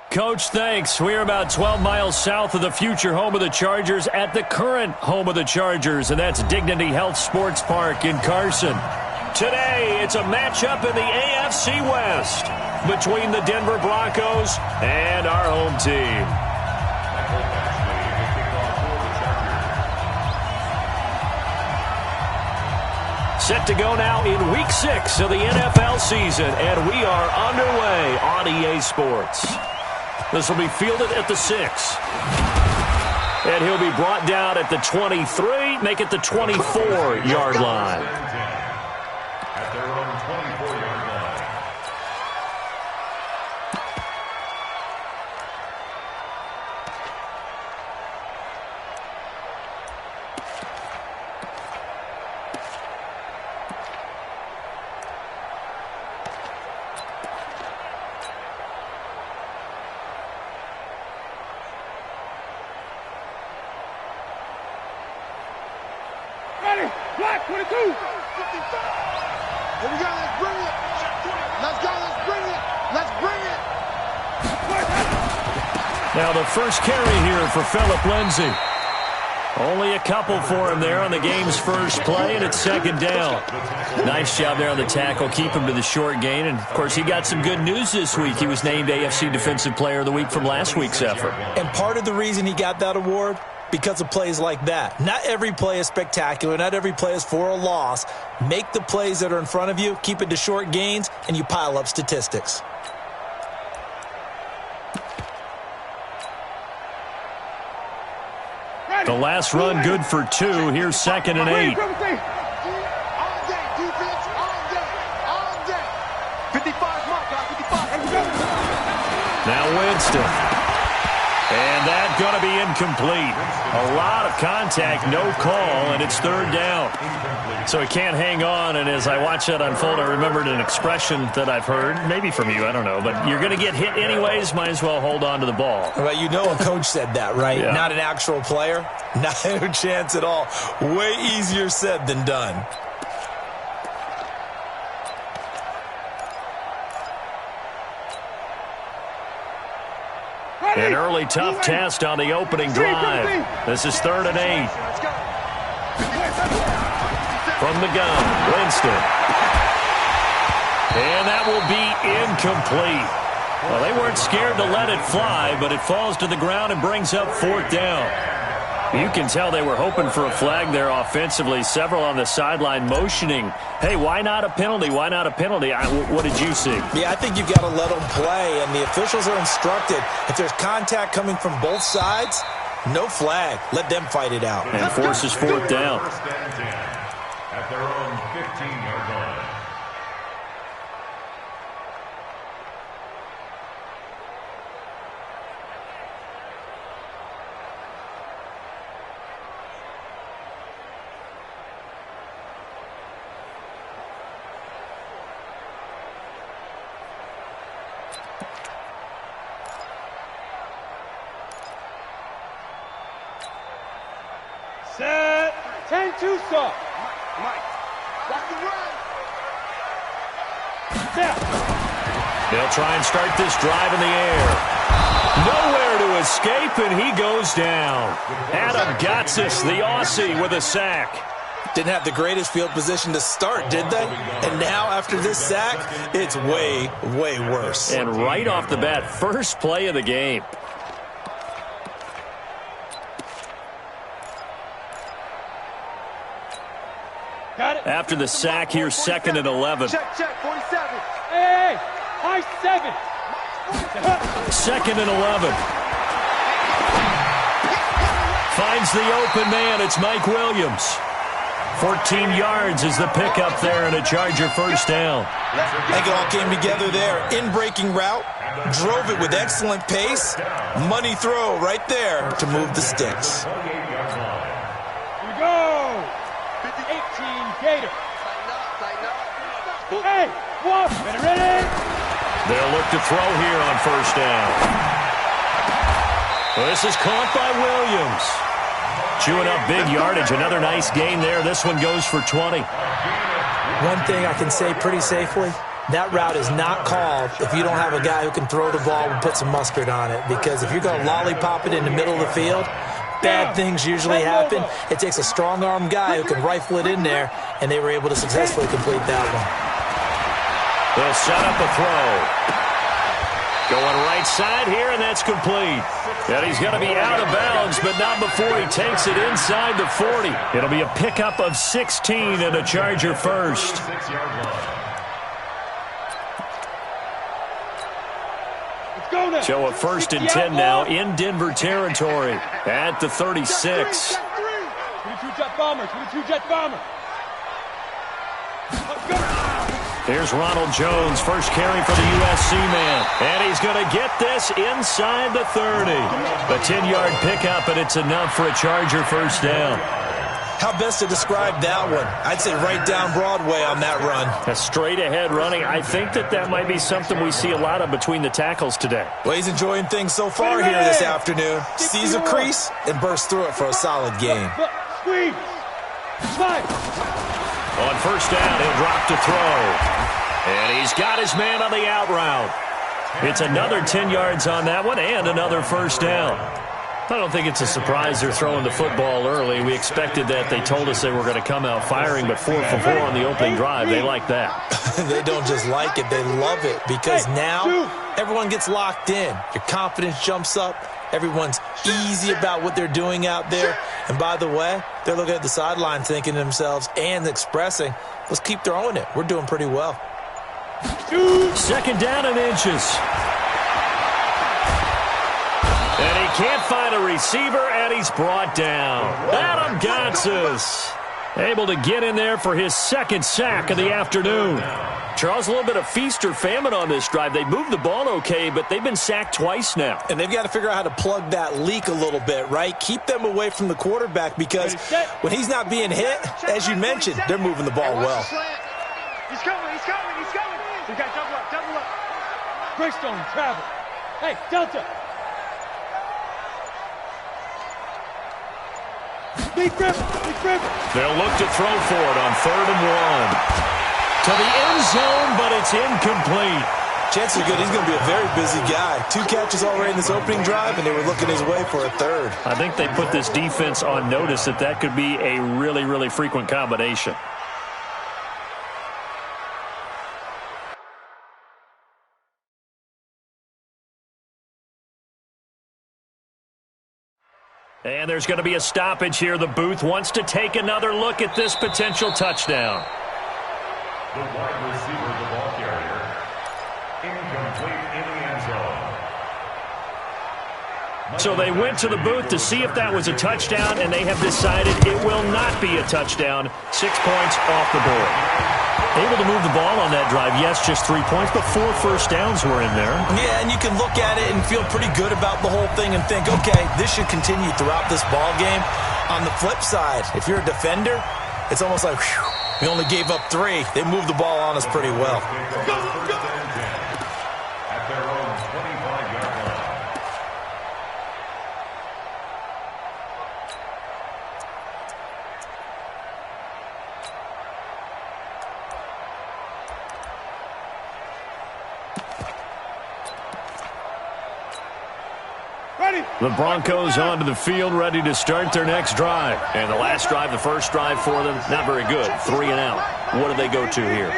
Coach, thanks. We're about 12 miles south of the future home of the Chargers at the current home of the Chargers, and that's Dignity Health Sports Park in Carson. Today, it's a matchup in the AFC West between the Denver Broncos and our home team. Set to go now in Week 6 of the NFL season, and we are underway on EA Sports. This will be fielded at the 6. And he'll be brought down at the 23, make it the 24-yard line. At their own 24-yard line. Black 22. 55. Here we go. Let's bring it. Let's go. Let's bring it. Let's bring it. Now the first carry here for Phillip Lindsay. Only a couple for him there on the game's first play, and it's second down. Nice job there on the tackle. Keep him to the short gain. And, of course, he got some good news this week. He was named AFC Defensive Player of the Week from last week's effort. And part of the reason he got that award, because of plays like that. Not every play is spectacular. Not every play is for a loss. Make the plays that are in front of you, keep it to short gains, and you pile up statistics. The last run good for 2. Here's 2nd and 8. All day, defense, all day, all day. 55, mark, guys, 55. Now Winston. And that's going to be incomplete. A lot of contact, no call, and it's third down. So he can't hang on, and as I watch that unfold, I remembered an expression that I've heard, maybe from you, I don't know, but you're going to get hit anyways, might as well hold on to the ball. Well, you know a coach said that, right? Yeah. Not an actual player. Not a chance at all. Way easier said than done. An early tough test on the opening drive. This is 3rd and 8. From the gun, Winston. And that will be incomplete. Well, they weren't scared to let it fly, but it falls to the ground and brings up 4th down. You can tell they were hoping for a flag there offensively. Several on the sideline motioning, hey, why not a penalty? Why not a penalty? What did you see? Yeah, I think you've got to let them play, and the officials are instructed. If there's contact coming from both sides, no flag. Let them fight it out. And forces 4th down. First and 10 at their own 15-yard line. Set. 10-2 stop. Mike. Rock the run. Step. They'll try and start this drive in the air. Nowhere to escape, and he goes down. Adam Gotsis, the Aussie, with a sack. Didn't have the greatest field position to start, did they? And now, after this sack, it's way, way worse. And right off the bat, first play of the game. Got it. After the sack, here's 2nd and 11. Check, 47. Hey, high 7. 2nd and 11. Finds the open man. It's Mike Williams. 14 yards is the pickup there and a Charger first down. I think it all came together there. In-breaking route, drove it with excellent pace. Money throw right there to move the sticks. Here we go. 18 Gator. Hey, walk. Ready? They'll look to throw here on first down. Well, this is caught by Williams. Chewing up big yardage. Another nice gain there. This one goes for 20. One thing I can say pretty safely, that route is not called if you don't have a guy who can throw the ball and put some mustard on it. Because if you're going to lollipop it in the middle of the field, bad things usually happen. It takes a strong-arm guy who can rifle it in there, and they were able to successfully complete that one. They'll set up a throw. Going right side here, and that's complete. And he's going to be out of bounds, but not before he takes it inside the 40. It'll be a pickup of 16 and a Charger first. So a 1st and 10 now in Denver territory at the 36. 22 jet bomber, 22 jet bomber. Here's Ronald Jones, first carry for the USC man. And he's going to get this inside the 30. A 10-yard pickup, and it's enough for a Charger first down. How best to describe that one? I'd say right down Broadway on that run. A straight-ahead running. I think that might be something we see a lot of between the tackles today. Well, he's enjoying things so far here this afternoon. Sees a crease and bursts through it for a solid game. Squeeze. Slide. On first down, he'll drop to throw. And he's got his man on the out route. It's another 10 yards on that one and another first down. I don't think it's a surprise they're throwing the football early. We expected that. They told us they were going to come out firing, but 4 for 4 on the opening drive. They like that. They don't just like it. They love it because now everyone gets locked in. Your confidence jumps up. Everyone's easy about what they're doing out there. And by the way, they're looking at the sideline thinking to themselves and expressing, let's keep throwing it. We're doing pretty well. 2nd down and inches. And he can't find a receiver, and he's brought down. Adam Gotsis able to get in there for his 2nd sack of the afternoon. Charles, a little bit of feast or famine on this drive. They moved the ball okay, but they've been sacked twice now. And they've got to figure out how to plug that leak a little bit, right? Keep them away from the quarterback because when he's not being hit, as you mentioned, they're moving the ball well. He's coming, he's coming, he's coming. You got double up, double up. Greystone, travel. Hey, Delta. Big grip, big grip. They'll look to throw for it on 3rd and 1. To the end zone, but it's incomplete. Chances are good he's going to be a very busy guy. 2 catches already in this opening drive, and they were looking his way for a 3rd. I think they put this defense on notice that could be a really, really frequent combination. And there's going to be a stoppage here. The booth wants to take another look at this potential touchdown. The wide receiver, the ball carrier. Incomplete in the end zone. So they went to the booth to see if that was a touchdown, and they have decided it will not be a touchdown. 6 points off the board. Able to move the ball on that drive. Yes, just 3 points, but 4 first downs were in there. Yeah, and you can look at it and feel pretty good about the whole thing and think, okay, this should continue throughout this ball game. On the flip side, if you're a defender, it's almost like, whew, we only gave up 3. They moved the ball on us pretty well. At their own 25-yard line. The Broncos onto the field, ready to start their next drive. And the last drive, the first drive for them, not very good. 3 and out. What do they go to here?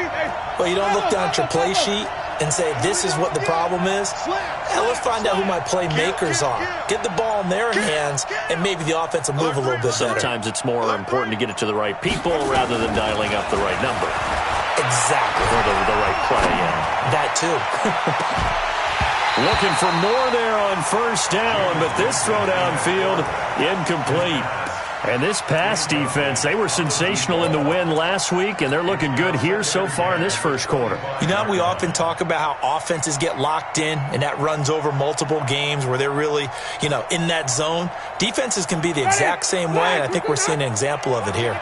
Well, you don't look down at your play sheet and say, this is what the problem is. Now, let's find out who my playmakers are. Get the ball in their hands, and maybe the offense will move a little bit better. Sometimes it's more important to get it to the right people rather than dialing up the right number. Exactly. Or the right play, yeah. That too. Looking for more there on first down, but this throw downfield, incomplete. And this pass defense, they were sensational in the win last week, and they're looking good here so far in this first quarter. You know, we often talk about how offenses get locked in, and that runs over multiple games where they're really, in that zone. Defenses can be the exact same way, and I think we're seeing an example of it here.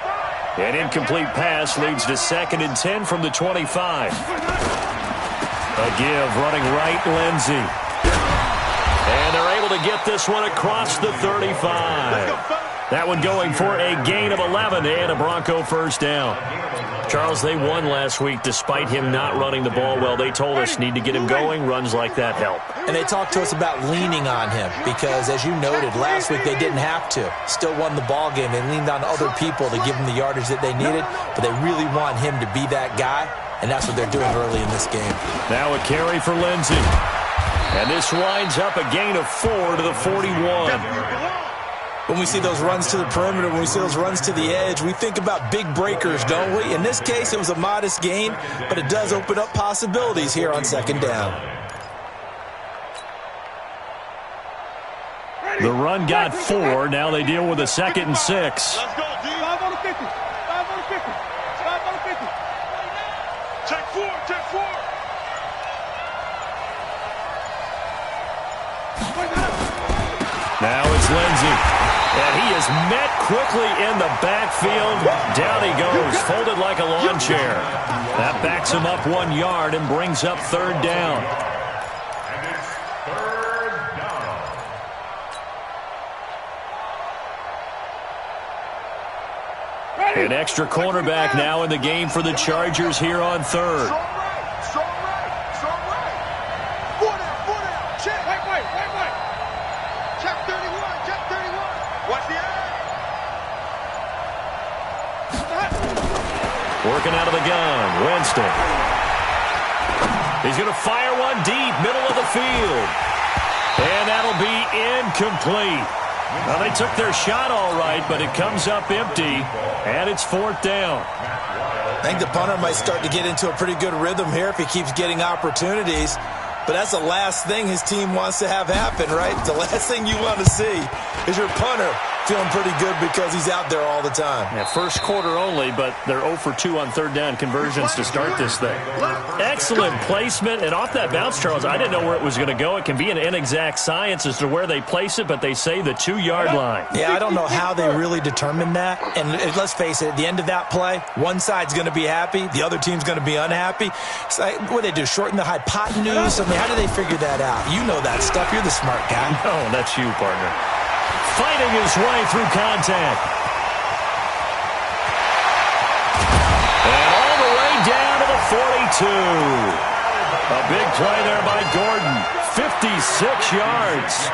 An incomplete pass leads to 2nd and 10 from the 25. A give, running right, Lindsey. And they're able to get this one across the 35. That one going for a gain of 11 and a Bronco first down. Charles, they won last week despite him not running the ball well. They told us need to get him going. Runs like that help. And they talked to us about leaning on him because, as you noted, last week they didn't have to. Still won the ball game. They leaned on other people to give them the yardage that they needed, but they really want him to be that guy, and that's what they're doing early in this game. Now a carry for Lindsey. And this winds up a gain of 4 to the 41. When we see those runs to the perimeter, when we see those runs to the edge, we think about big breakers, don't we? In this case, it was a modest gain, but it does open up possibilities here on second down. The run got 4. Now they deal with a 2nd and 6. Let's go, D. 5 on the 50. 5 on the 50. 5 on the 50. Take 4. Take 4. Now it's Lindsey. And he is met quickly in the backfield. Down he goes, folded like a lawn chair. That backs him up 1 yard and brings up 3rd down. And it's 3rd down. An extra cornerback now in the game for the Chargers here on 3rd. Strong right. Strong right. Strong right. 4 down. 4 down. Check. Wait. Check 31. Check 31. Watch the eye. Working out of the gun, Winston. He's going to fire one deep, middle of the field. And that'll be incomplete. Well, they took their shot all right, but it comes up empty, and it's 4th down. I think the punter might start to get into a pretty good rhythm here if he keeps getting opportunities. But that's the last thing his team wants to have happen, right? The last thing you want to see is your punter feeling pretty good because he's out there all the time. Yeah, first quarter only, but they're 0 for 2 on 3rd down conversions to start this thing. Excellent placement, and off that bounce, Charles, I didn't know where it was going to go. It can be an inexact science as to where they place it, but they say the 2-yard line. Yeah, I don't know how they really determined that. And let's face it, at the end of that play, one side's going to be happy, the other team's going to be unhappy. It's like, what do they do, shorten the hypotenuse? I mean, how do they figure that out? You know that stuff. You're the smart guy. Oh, that's you, partner. Fighting his way through contact. And all the way down to the 42. A big play there by Gordon. 56 yards.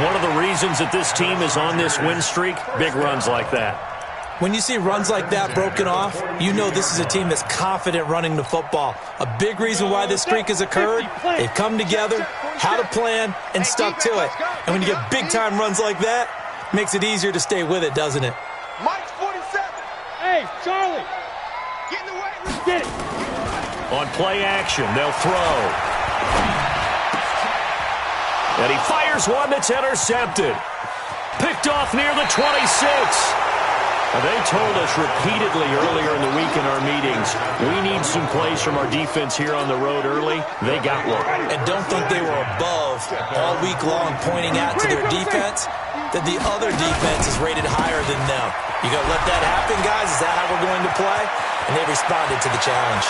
One of the reasons that this team is on this win streak, big runs like that. When you see runs like that broken off, you know this is a team that's confident running the football. A big reason why this streak has occurred, they've come together, had a plan, and stuck to it. And when you get big-time runs like that, it makes it easier to stay with it, doesn't it? Mike's 47. Hey, Charlie. Get in the way. Let's get it. On play action, they'll throw. And he fires one that's intercepted. Picked off near the 26. They told us repeatedly earlier in the week in our meetings, we need some plays from our defense here on the road early. They got one. And don't think they were above all week long pointing out to their defense that the other defense is rated higher than them. You going to let that happen, guys? Is that how we're going to play? And they responded to the challenge.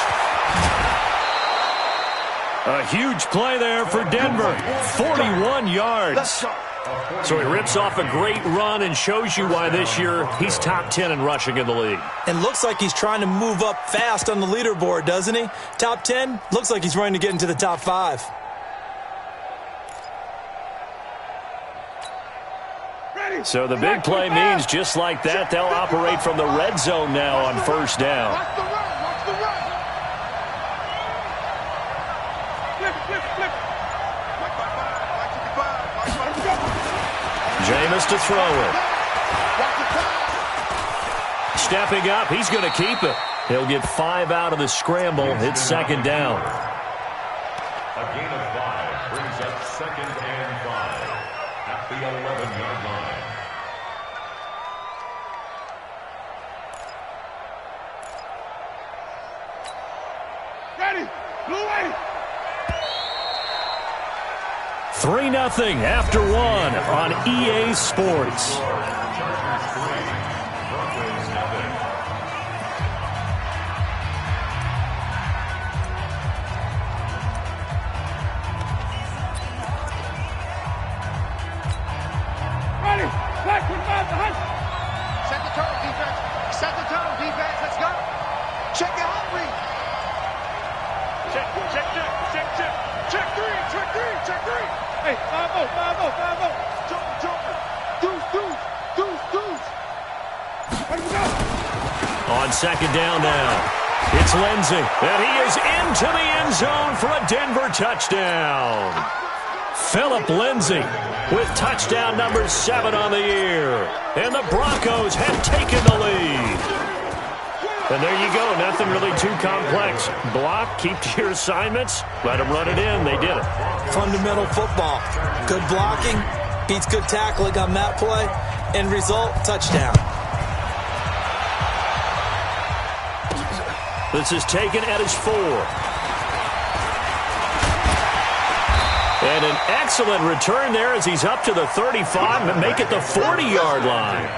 A huge play there for Denver. 41 yards. So he rips off a great run and shows you why this year he's top 10 in rushing in the league. And looks like he's trying to move up fast on the leaderboard, doesn't he? Top 10, looks like he's running to get into the top 5. So the big play means just like that, they'll operate from the red zone now on 1st down. Watch the run. Watch the run. Flip. Jameis to throw it. Stepping up, he's going to keep it. He'll get 5 out of the scramble. It's 2nd down. A gain of 5 brings up 2nd and 5 at the 11-yard line. Ready. Blue ready. 3-0 after 1 on EA Sports. Chargers 3, Broncos 0. Ready. Black with 5 behind Hey, 5-0, 5-0, 5-0. Jumper. Deuce. Let him go. On second down now, it's Lindsey, and he is into the end zone for a Denver touchdown. Phillip Lindsay with touchdown number 7 on the year. And the Broncos have taken the lead. And there you go. Nothing really too complex. Block, keep to your assignments, let them run it in. They did it. Fundamental football. Good blocking beats good tackling on that play. End result, touchdown. This is taken at his 4. And an excellent return there as he's up to the 35 and make it the 40-yard line.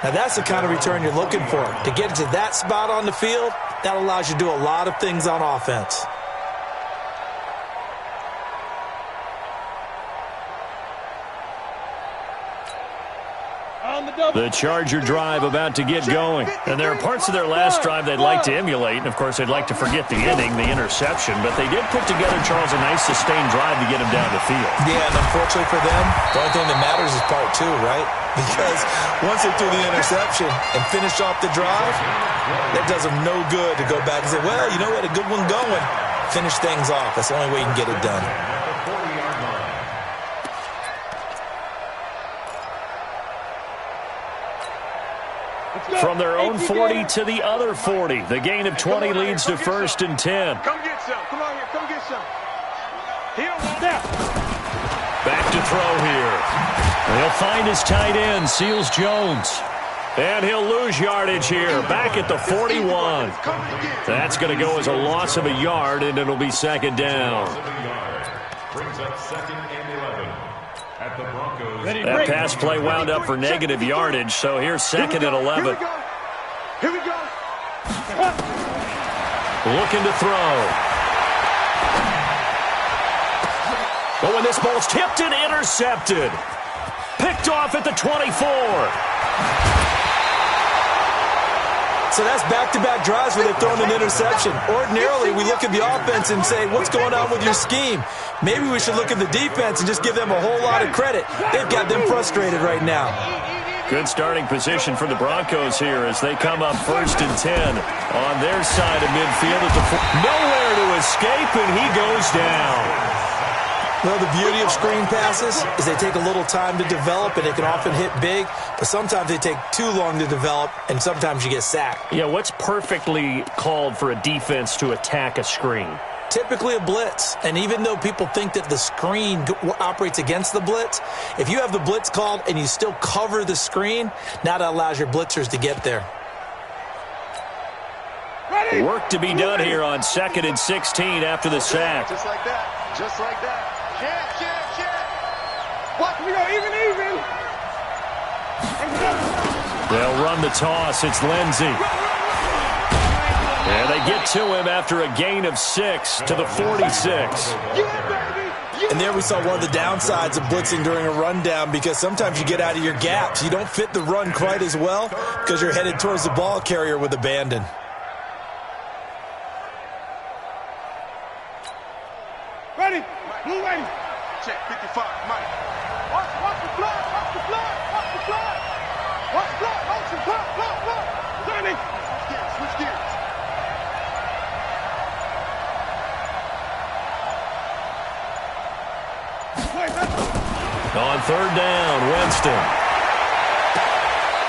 Now that's the kind of return you're looking for. To get to that spot on the field, that allows you to do a lot of things on offense. The Charger drive about to get going. And there are parts of their last drive they'd like to emulate. And, of course, they'd like to forget the inning, the interception. But they did put together, Charles, a nice sustained drive to get him down the field. Yeah, and unfortunately for them, the only thing that matters is part 2, right? Because once they threw the interception and finished off the drive, that does them no good to go back and say, well, you know what, a good one going. Finish things off. That's the only way you can get it done. From their own 40 to the other 40. The gain of 20 leads to 1st and 10. Come get some. Come on here. Come get some. He don't want that. Back to throw here. He'll find his tight end, Seals Jones. And he'll lose yardage here. Back at the 41. That's going to go as a loss of a yard, and it'll be second down. Brings up 2nd and 11. At the Broncos. That pass play wound up for negative yardage, so here's 2nd and 11. Here we go. Looking to throw. Oh, and this ball's tipped and intercepted. Picked off at the 24. So that's back-to-back drives where they've thrown an interception. Ordinarily, we look at the offense and say, what's going on with your scheme? Maybe we should look at the defense and just give them a whole lot of credit. They've got them frustrated right now. Good starting position for the Broncos here as they come up 1st and 10 on their side of midfield. At the nowhere to escape, and he goes down. Well, the beauty of screen passes is they take a little time to develop, and they can often hit big, but sometimes they take too long to develop, and sometimes you get sacked. Yeah, what's perfectly called for a defense to attack a screen? Typically a blitz, and even though people think that the screen operates against the blitz, if you have the blitz called and you still cover the screen, now that allows your blitzers to get there. Ready. Work to be done here on 2nd and 16 after the sack. Just like that. Just like that. Check. What? We go even. They'll run the toss. It's Lindsey. And they get to him after a gain of 6 to the 46. And there we saw one of the downsides of blitzing during a rundown, because sometimes you get out of your gaps. You don't fit the run quite as well because you're headed towards the ball carrier with abandon. Ready. Blue ready. Check 55. Mike. Watch the blood. Watch the blood. Watch the blood. Watch the blood. Watch the blood. Blood. Turning. Switch gears. On 3rd down, Winston.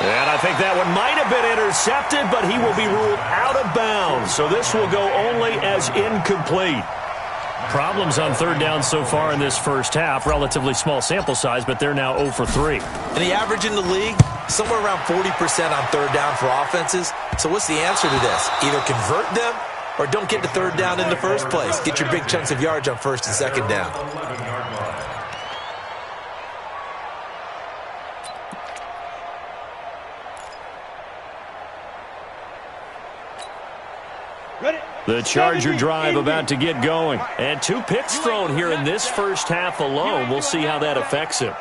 And I think that one might have been intercepted, but he will be ruled out of bounds. So this will go only as incomplete. Problems on 3rd down so far in this first half. Relatively small sample size, but they're now 0 for 3. And the average in the league, somewhere around 40% on 3rd down for offenses. So what's the answer to this? Either convert them or don't get to 3rd down in the first place. Get your big chunks of yards on 1st and 2nd down. The Charger drive about to get going. And 2 picks thrown here in this first half alone. We'll see how that affects him.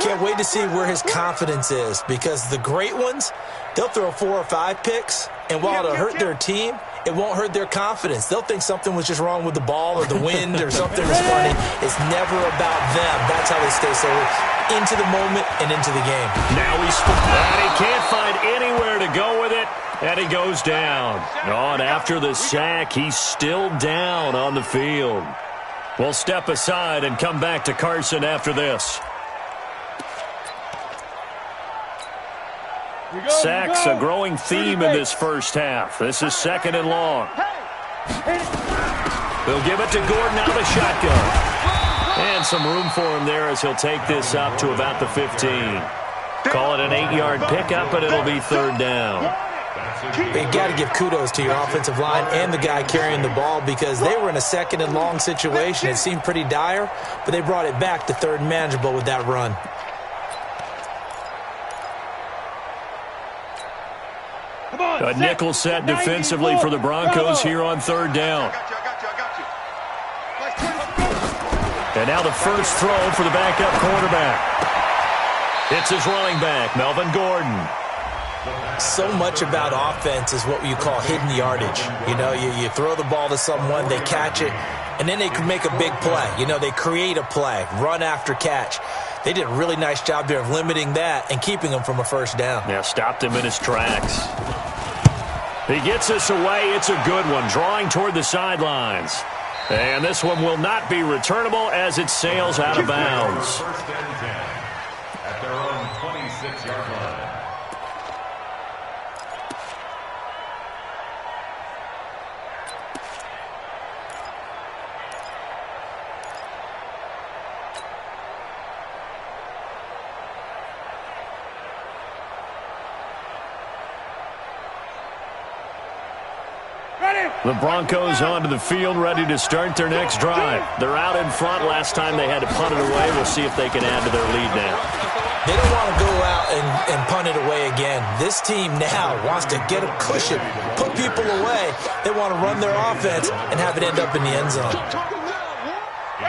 Can't wait to see where his confidence is, because the great ones, they'll throw 4 or 5 picks, and while it'll hurt their team, it won't hurt their confidence. They'll think something was just wrong with the ball or the wind or something was funny. It's never about them. That's how they stay so into the moment and into the game. Now and he can't find anywhere to go with it, and he goes down. Oh, and after the sack, he's still down on the field. We'll step aside and come back to Carson after this. Sacks, a growing theme in this first half. This is 2nd and long. They'll give it to Gordon out of the shotgun. And some room for him there as he'll take this up to about the 15. Call it an 8-yard pickup, and it'll be 3rd down. You got to give kudos to your offensive line and the guy carrying the ball, because they were in a 2nd and long situation. It seemed pretty dire, but they brought it back to 3rd and manageable with that run. A nickel set defensively for the Broncos here on 3rd down. And now the first throw for the backup quarterback. It's his running back, Melvin Gordon. So much about offense is what you call hidden yardage. You know, you throw the ball to someone, they catch it, and then they can make a big play. You know, they create a play, run after catch. They did a really nice job there of limiting that and keeping him from a first down. Yeah, stopped him in his tracks. He gets this away. It's a good one, drawing toward the sidelines. And this one will not be returnable as it sails out of bounds. 1st and 10 at their own 26-yard line. The Broncos onto the field, ready to start their next drive. They're out in front. Last time they had to punt it away. We'll see if they can add to their lead now. They don't want to go out and punt it away again. This team now wants to get a cushion, put people away. They want to run their offense and have it end up in the end zone. It's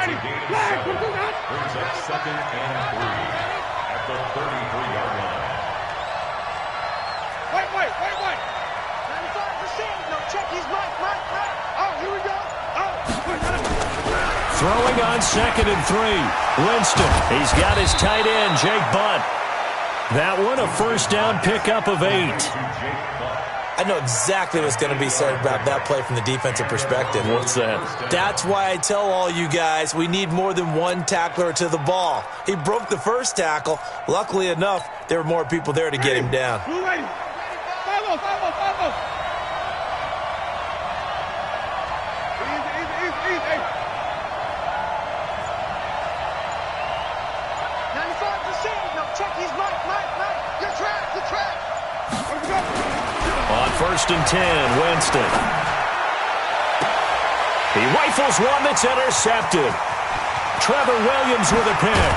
a gain of 7. Brings up 2nd and 3 at the 33-yard line. Wait. 95%. No, check his mic. Oh, here we go. Throwing on 2nd and 3. Winston. He's got his tight end, Jake Butt. That one, a first down pickup of 8. I know exactly what's going to be said about that play from the defensive perspective. What's that? That's why I tell all you guys we need more than one tackler to the ball. He broke the first tackle. Luckily enough, there were more people there to get him down. Blue lady. 5-0. Easy. 95%. No, check his mic. Your track. On 1st and 10, Winston. He rifles one that's intercepted. Trevor Williams with a pick.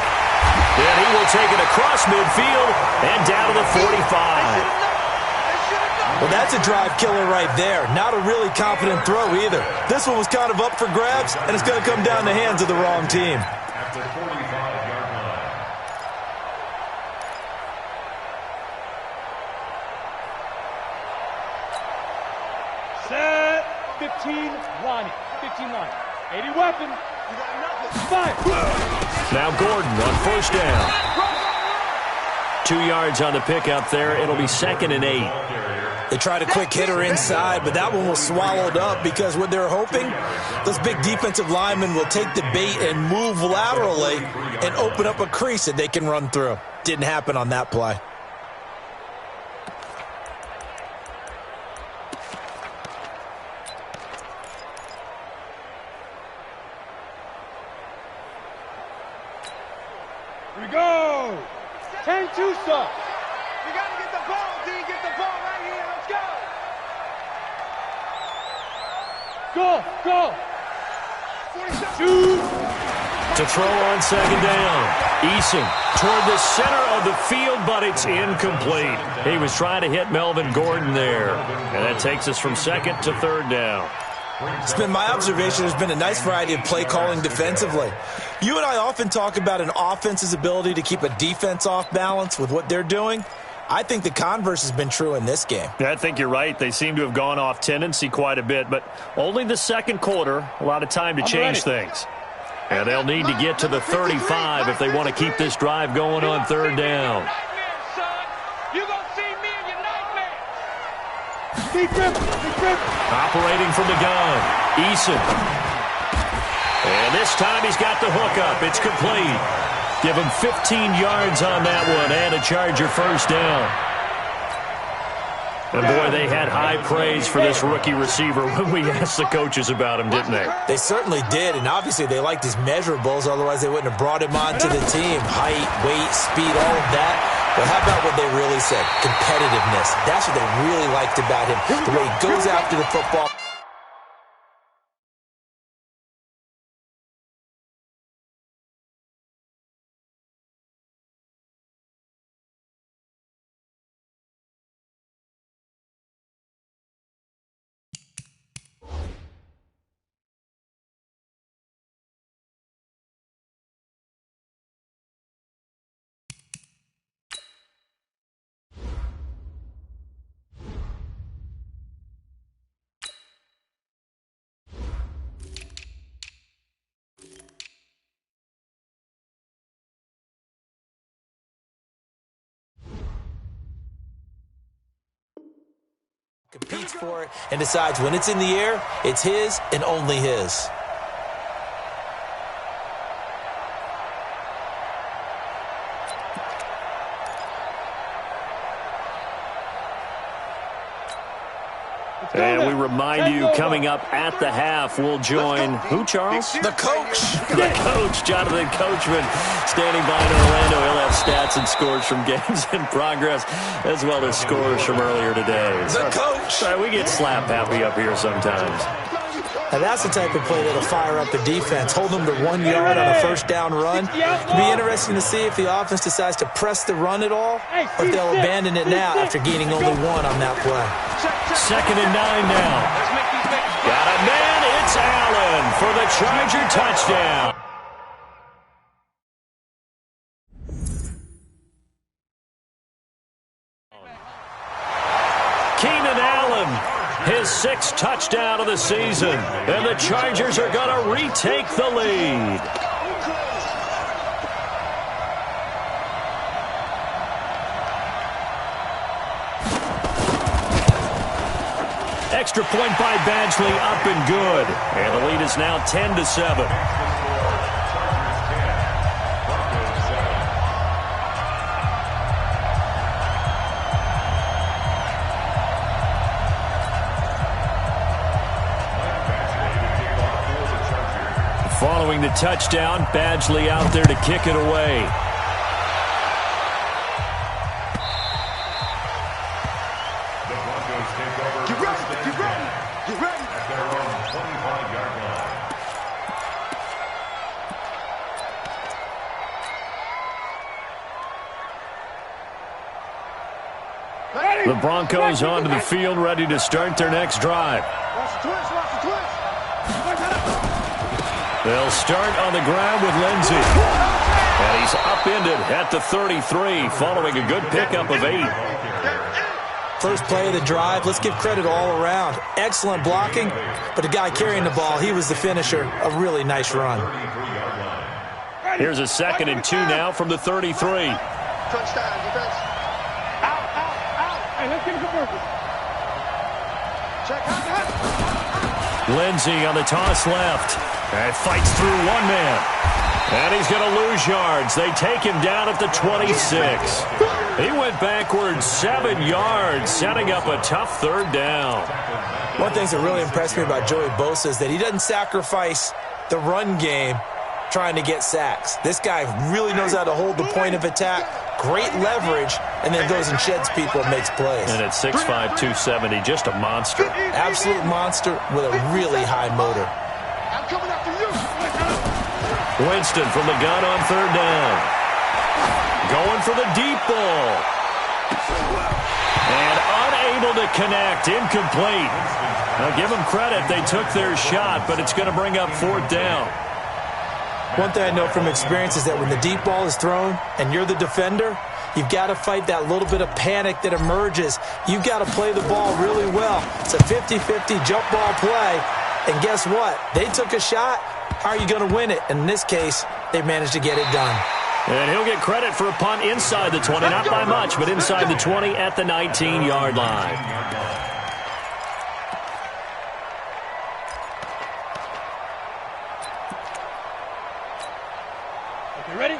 And he will take it across midfield and down to the 45. Well, that's a drive killer right there. Not a really confident throw either. This one was kind of up for grabs, and it's going to come down the hands of the wrong team. At the 45-yard line. Set. 15 line. 80 weapon. You got nothing. 5. Now Gordon on first down. 2 yards on the pickup there. It'll be 2nd and 8. They tried a quick hitter inside, but that one was swallowed up because what they're hoping, those big defensive linemen will take the bait and move laterally and open up a crease that they can run through. Didn't happen on that play. Here we go. 10-2, sir. You got to get the ball, D. Get the ball right here. Let's go. Go. 47. To throw on 2nd down. Eason toward the center of the field, but it's incomplete. He was trying to hit Melvin Gordon there. And that takes us from 2nd to 3rd down. It's been my observation there's been a nice variety of play calling defensively. You and I often talk about an offense's ability to keep a defense off balance with what they're doing. I think the converse has been true in this game. Yeah, I think you're right. They seem to have gone off tendency quite a bit, but only the second quarter, a lot of time to change things. And they'll need to get to the 35 if they want to keep this drive going on third down. Operating from the gun, Eason. And this time he's got the hook up. It's complete. Give him 15 yards on that one and a Charger first down. And boy, they had high praise for this rookie receiver when we asked the coaches about him, didn't they? They certainly did, and obviously they liked his measurables, otherwise they wouldn't have brought him onto the team. Height, weight, speed, all of that. But how about what they really said? Competitiveness. That's what they really liked about him. The way he goes after the football. Competes for it and decides when it's in the air, it's his and only his. And we remind you, coming up at the half, we'll join who, Charles? The coach. The coach, Jonathan Coachman, standing by in Orlando. He'll have stats and scores from games in progress, as well as scores from earlier today. The coach. Sorry, we get slap happy up here sometimes. Now that's the type of play that'll fire up the defense. Hold them to 1 yard on a first down run. It'll be interesting to see if the offense decides to press the run at all, or if they'll abandon it now after gaining only one on that play. 2nd and 9 now. Got a man. It's Allen for the Charger touchdown. Keenan Allen, his 6th touchdown of the season, and the Chargers are going to retake the lead. Extra point by Badgley, up and good. And the lead is now 10-7. Following the touchdown, Badgley out there to kick it away. The Broncos onto the field, ready to start their next drive. They'll start on the ground with Lindsey. And he's upended at the 33, following a good pickup of 8. First play of the drive, let's give credit all around. Excellent blocking, but the guy carrying the ball, he was the finisher. A really nice run. Here's a 2nd and 2 now from the 33. Touchdown, defense. Hey, let's get a conversion. Check out. Lindsey on the toss left. And fights through one man. And he's going to lose yards. They take him down at the 26. He went backwards 7 yards, setting up a tough third down. One thing that really impressed me about Joey Bosa is that he doesn't sacrifice the run game trying to get sacks. This guy really knows how to hold the point of attack, great leverage, and then goes and sheds people and makes plays. And at 6'5", 270, just a monster. Absolute monster with a really high motor. I'm coming after you. Winston from the gun on third down. Going for the deep ball. And unable to connect, incomplete. Now give them credit, they took their shot, but it's going to bring up 4th down. One thing I know from experience is that when the deep ball is thrown and you're the defender, you've got to fight that little bit of panic that emerges. You've got to play the ball really well. It's a 50-50 jump ball play. And guess what? They took a shot. How are you going to win it? And in this case, they managed to get it done. And he'll get credit for a punt inside the 20, not by much, but inside the 20 at the 19-yard line.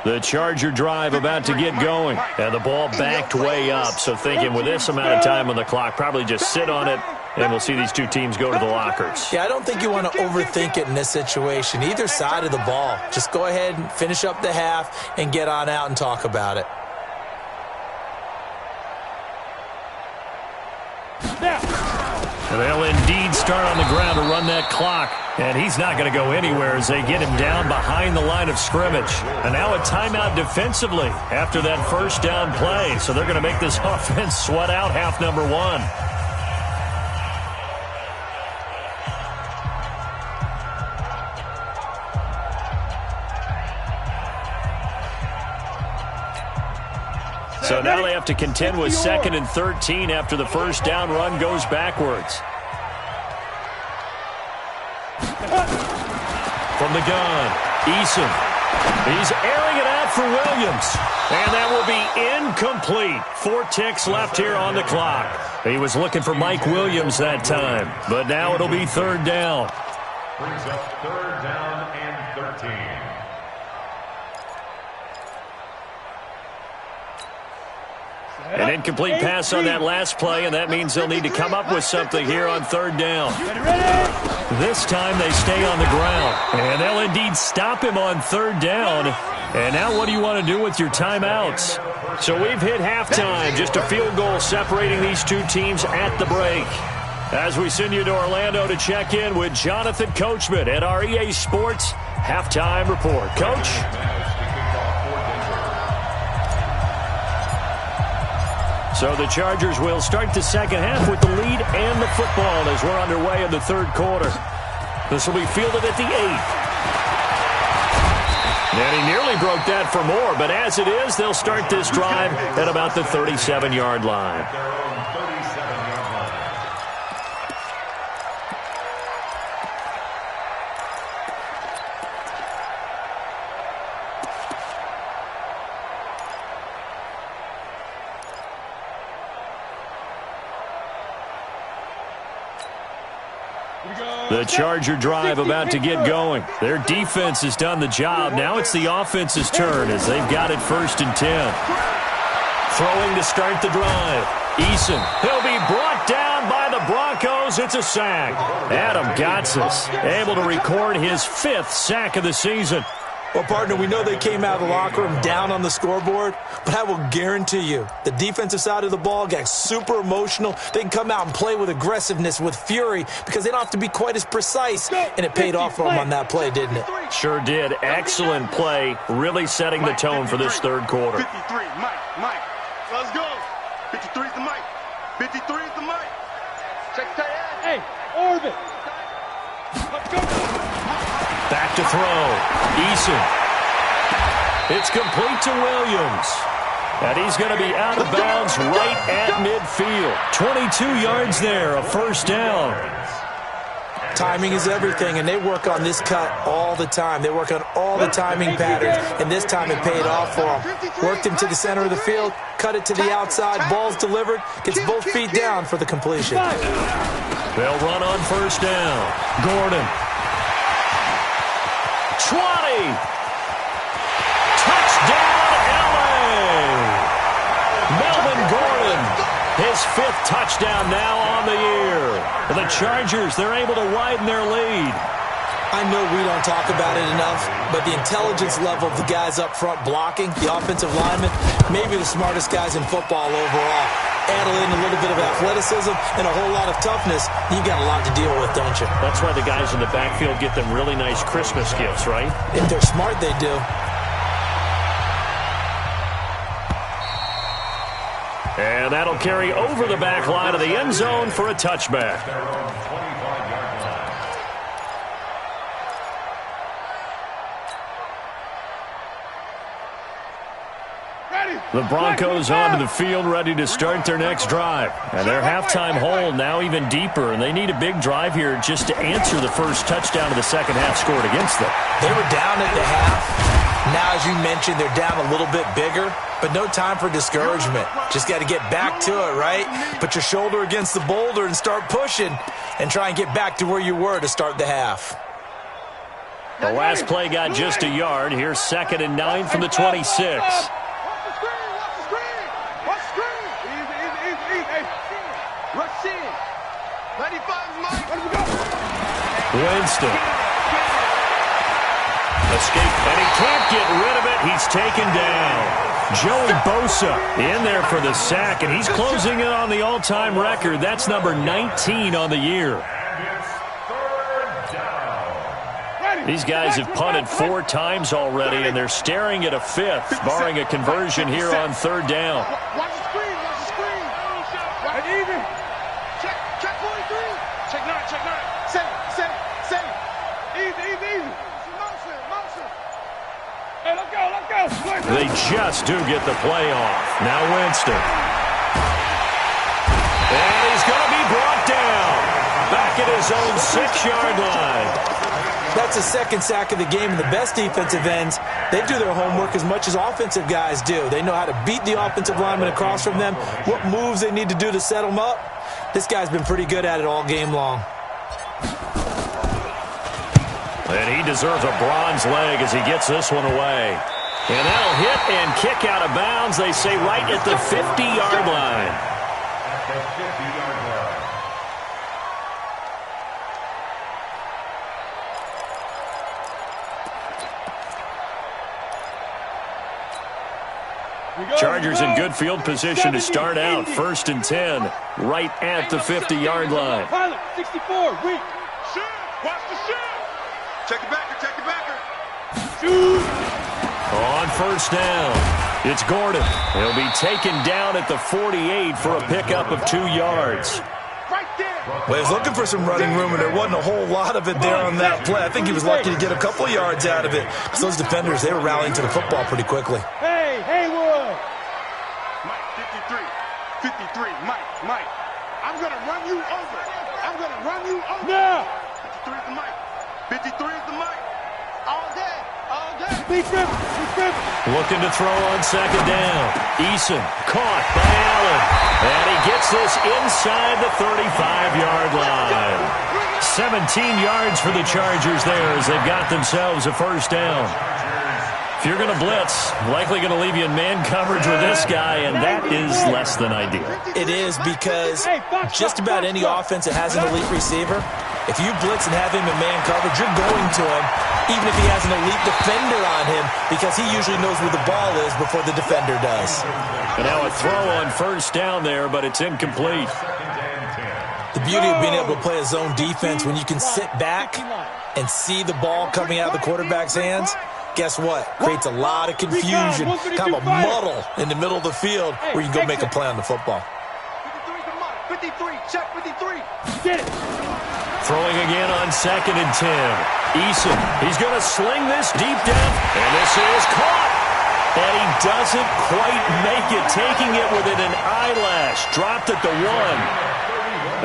The Charger drive about to get going, and the ball backed way up. So thinking with this amount of time on the clock, probably just sit on it, and we'll see these two teams go to the lockers. Yeah, I don't think you want to overthink it in this situation. Either side of the ball. Just go ahead and finish up the half and get on out and talk about it. And they'll indeed start on the ground to run that clock. And he's not going to go anywhere as they get him down behind the line of scrimmage. And now a timeout defensively after that first down play. So they're going to make this offense sweat out half number one. So now they have to contend with 2nd and 13 after the first down run goes backwards. From the gun, Eason. He's airing it out for Williams. And that will be incomplete. 4 ticks left here on the clock. He was looking for Mike Williams that time. But now it'll be 3rd down. Brings up 3rd down and 13. An incomplete pass on that last play, and that means they'll need to come up with something here on 3rd down. This time they stay on the ground, and they'll indeed stop him on 3rd down. And now what do you want to do with your timeouts? So we've hit halftime, just a field goal separating these two teams at the break. As we send you to Orlando to check in with Jonathan Coachman at our EA Sports Halftime Report. Coach? So the Chargers will start the second half with the lead and the football as we're underway in the 3rd quarter. This will be fielded at the 8th. And he nearly broke that for more, but as it is, they'll start this drive at about the 37-yard line. The Charger drive about to get going. Their defense has done the job. Now it's the offense's turn as they've got it 1st and 10. Throwing to start the drive. Eason. He'll be brought down by the Broncos. It's a sack. Adam Gotsis able to record his 5th sack of the season. Well, partner, we know they came out of the locker room down on the scoreboard, but I will guarantee you the defensive side of the ball got super emotional. They can come out and play with aggressiveness, with fury, because they don't have to be quite as precise, and it paid off for them on that play, didn't it? Sure did. Excellent play, really setting the tone for this 3rd quarter. 53, Mike. Let's go. 53 is the Mike. 53 is the Mike. Check tight end. Hey, orbit. Let's go. Back to throw. Eason. It's complete to Williams. And he's going to be out of bounds right at midfield. 22 yards there, a 1st down. Timing is everything, and they work on this cut all the time. They work on all the timing patterns, and this time it paid off for them. Worked him to the center of the field, cut it to the outside, ball's delivered, gets both feet down for the completion. They'll run on 1st down. Gordon. 20. Touchdown, LA. Melvin Gordon, his 5th touchdown now on the year. The Chargers, they're able to widen their lead. I know we don't talk about it enough, but the intelligence level of the guys up front blocking, the offensive linemen, maybe the smartest guys in football overall. Add in a little bit of athleticism and a whole lot of toughness, you got a lot to deal with, don't you? That's why the guys in the backfield get them really nice Christmas gifts, right? If they're smart, they do. And that'll carry over the back line of the end zone for a touchback. The Broncos onto the field ready to start their next drive. And their halftime hole now even deeper, and they need a big drive here just to answer the first touchdown of the second half scored against them. They were down at the half. Now, as you mentioned, they're down a little bit bigger, but no time for discouragement. Just got to get back to it, right? Put your shoulder against the boulder and start pushing and try and get back to where you were to start the half. The last play got just a yard. Here's 2nd and 9 from the 26. Winston. Escape, and he can't get rid of it. He's taken down. Joey Bosa in there for the sack, and he's closing in on the all-time record. That's number 19 on the year. These guys have punted 4 times already, and they're staring at a 5th, barring a conversion here on 3rd down. Watch the screen, watch the screen. Right, even. Check 43. Check 9, check 9. Save. Easy. Motion. Hey, let's go. They just do get the play off. Now Winston. And he's going to be brought down. Back at his own 6-yard line. That's the second sack of the game, and the best defensive ends, they do their homework as much as offensive guys do. They know how to beat the offensive lineman across from them, what moves they need to do to set them up. This guy's been pretty good at it all game long. And he deserves a bronze leg as he gets this one away. And that'll hit and kick out of bounds, they say, right at the 50-yard line. At the 50-yard line. Chargers in good field position to start out. 1st and 10, right at the 50-yard line. 64, weak. Shoot, watch the shoot. Check the backer. Shoot. On 1st down, it's Gordon. He'll be taken down at the 48 for a pickup of 2 yards. Right there. Well, he was looking for some running room, and there wasn't a whole lot of it there on that play. I think he was lucky to get a couple of yards out of it. Because those defenders, they were rallying to the football pretty quickly. Hey, Haywood. Mike, 53, Mike. I'm going to run you over. Now. 53 is the Mike. 53 is the Mike. All day. Be tripping. Looking to throw on 2nd down. Eason caught by Allen. And he gets this inside the 35-yard line. 17 yards for the Chargers there as they've got themselves a 1st down. If you're going to blitz, likely going to leave you in man coverage with this guy, and that is less than ideal. It is because just about any offense that has an elite receiver, if you blitz and have him in man coverage, you're going to him, even if he has an elite defender on him, because he usually knows where the ball is before the defender does. And now a throw on 1st down there, but it's incomplete. The beauty of being able to play a zone defense when you can sit back and see the ball coming out of the quarterback's hands, guess what? Creates a lot of confusion, kind of a muddle in the middle of the field where you can go make a play on the football. 53, check 53. Get it. Throwing again on 2nd and 10. Eason, he's going to sling this deep down, and this is caught. And he doesn't quite make it, taking it within an eyelash. Dropped at the 1.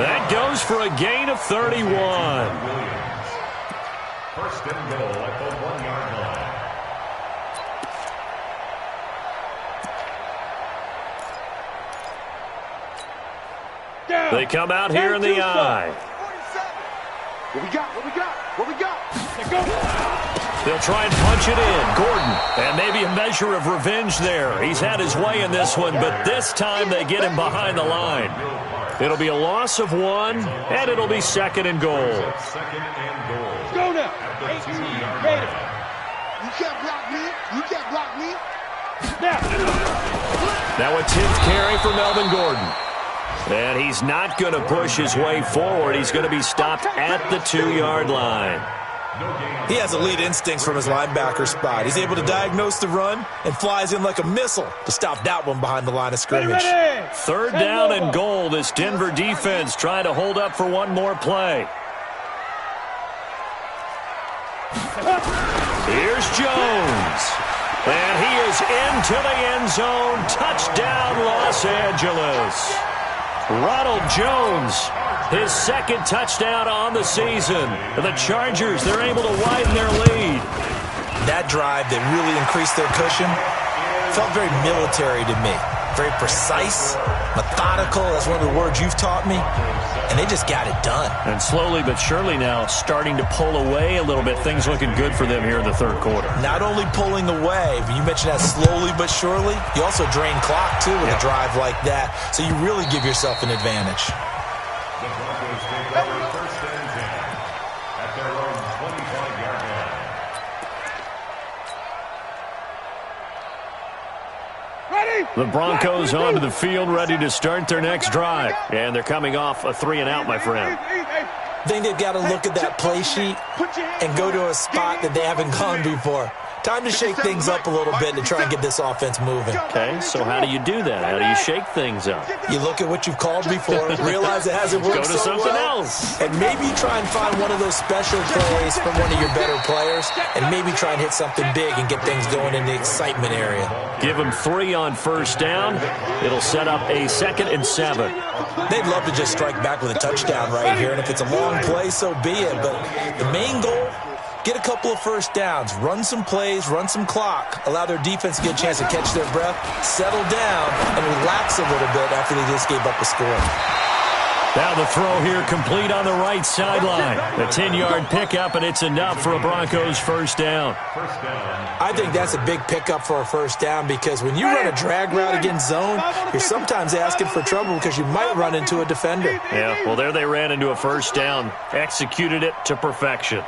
That goes for a gain of 31. 1st and goal at the 1-yard line. They come out here in the eye. What we got? Let's go. They'll try and punch it in. Gordon, and maybe a measure of revenge there. He's had his way in this one, but this time they get him behind the line. It'll be a loss of 1, and it'll be 2nd and goal. 2nd and goal. Let's go now. 18-yard line. You can't block me. Now a 10th carry for Melvin Gordon. And he's not going to push his way forward. He's going to be stopped at the 2-yard line. He has elite instincts from his linebacker spot. He's able to diagnose the run and flies in like a missile to stop that one behind the line of scrimmage. 3rd down and goal. This Denver defense trying to hold up for one more play. Here's Jones. And he is into the end zone. Touchdown, Los Angeles. Ronald Jones, his second touchdown on the season. The Chargers, they're able to widen their lead. That drive that really increased their cushion felt very military to me. Very precise, methodical. That's one of the words you've taught me. And they just got it done. And slowly but surely now starting to pull away a little bit. Things looking good for them here in the third quarter. Not only pulling away, but you mentioned that slowly but surely. You also drain clock, too, with a drive like that. So you really give yourself an advantage. The Broncos take over first and 10 at their own 25-yard line. The Broncos onto the field, ready to start their next drive. And they're coming off a 3-and-out, my friend. I think they've got to look at that play sheet and go to a spot that they haven't gone before. Time to shake things up a little bit to try and get this offense moving. Okay, so how do you do that? How do you shake things up? You look at what you've called before, realize it hasn't worked Go to so something well, else. and maybe try and find one of those special plays from one of your better players, and maybe try and hit something big and get things going in the excitement area. Give them 3 on first down. It'll set up a 2nd and 7. They'd love to just strike back with a touchdown right here, and if it's a long play, so be it. But the main goal, get a couple of first downs, run some plays, run some clock, allow their defense to get a chance to catch their breath, settle down, and relax a little bit after they just gave up a score. Now the throw here complete on the right sideline. A 10-yard pickup, and it's enough for a Broncos first down. I think that's a big pickup for a first down because when you run a drag route against zone, you're sometimes asking for trouble because you might run into a defender. Yeah, well, there they ran into a first down. Executed it to perfection.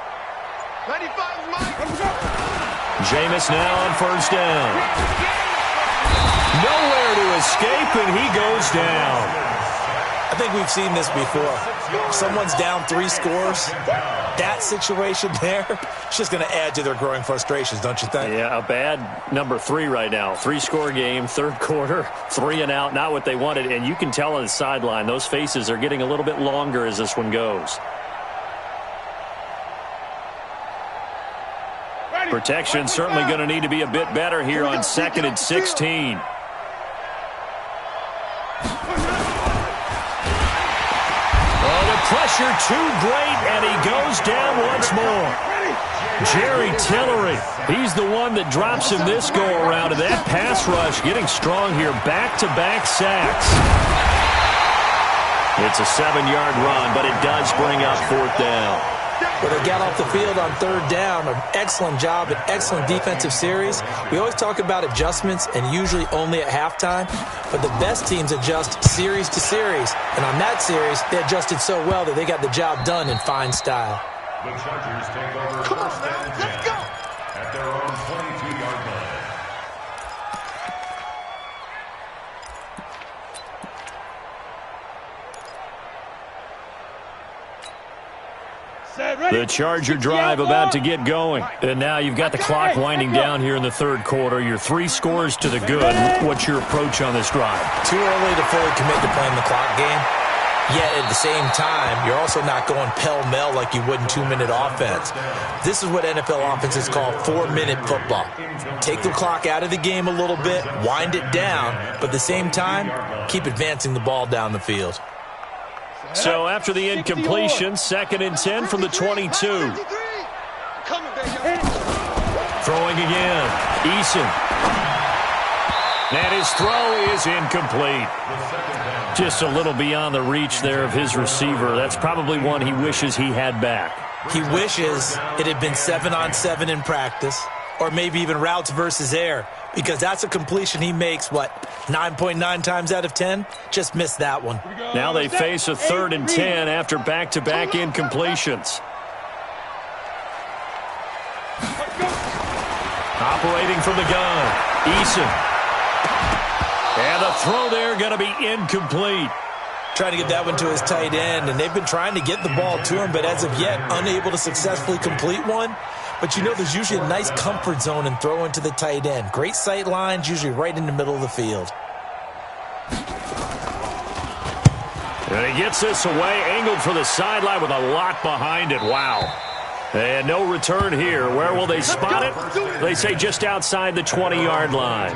Jameis now on first down. Nowhere to escape, and he goes down. I think we've seen this before. If someone's down 3 scores, that situation there, it's just going to add to their growing frustrations, don't you think? Yeah, a bad number 3 right now. 3-score game, third quarter, 3-and-out, not what they wanted. And you can tell on the sideline, those faces are getting a little bit longer as this one goes. Protection certainly going to need to be a bit better here on 2nd and 16. Oh, the pressure too great, and he goes down once more. Jerry Tillery, he's the one that drops him this go-around, and that pass rush getting strong here. Back-to-back sacks. It's a 7-yard run, but it does bring up 4th down. But they got off the field on 3rd down. An excellent job, an excellent defensive series. We always talk about adjustments and usually only at halftime. But the best teams adjust series to series. And on that series, they adjusted so well that they got the job done in fine style. The Chargers take over first and 10 at their own 22-yard line. The Charger drive about to get going. And now you've got the clock winding down here in the third quarter. You're 3 scores to the good. What's your approach on this drive? Too early to fully commit to playing the clock game. Yet at the same time, you're also not going pell-mell like you would in 2-minute offense. This is what NFL offenses call 4-minute football. Take the clock out of the game a little bit, wind it down, but at the same time, keep advancing the ball down the field. So after the incompletion, 2nd and 10 from the 22. Throwing again. Eason. And his throw is incomplete. Just a little beyond the reach there of his receiver. That's probably one he wishes he had back. He wishes it had been 7-on-7 in practice, or maybe even routes versus air, because that's a completion he makes, 9.9 times out of 10? Just missed that one. Now they face a 3rd and 10 after back-to-back incompletions. Operating from the gun, Eason. And the throw there going to be incomplete. Trying to get that one to his tight end, and they've been trying to get the ball to him, but as of yet, unable to successfully complete one. But you know there's usually a nice comfort zone in throwing to the tight end. Great sight lines, usually right in the middle of the field. And he gets this away, angled for the sideline with a lot behind it. Wow. And no return here. Where will they spot it? They say just outside the 20-yard line.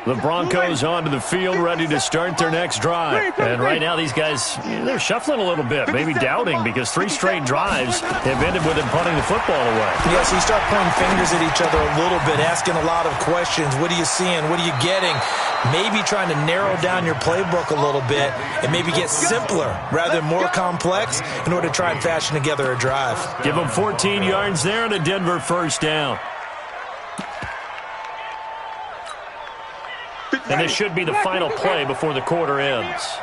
The Broncos onto the field, ready to start their next drive. And right now, these guys, they're shuffling a little bit, maybe doubting, because 3 straight drives have ended with them punting the football away. Yeah, so you start pointing fingers at each other a little bit, asking a lot of questions. What are you seeing? What are you getting? Maybe trying to narrow down your playbook a little bit and maybe get simpler rather than more complex in order to try and fashion together a drive. Give them 14 yards there and a Denver first down. And this should be the final play before the quarter ends.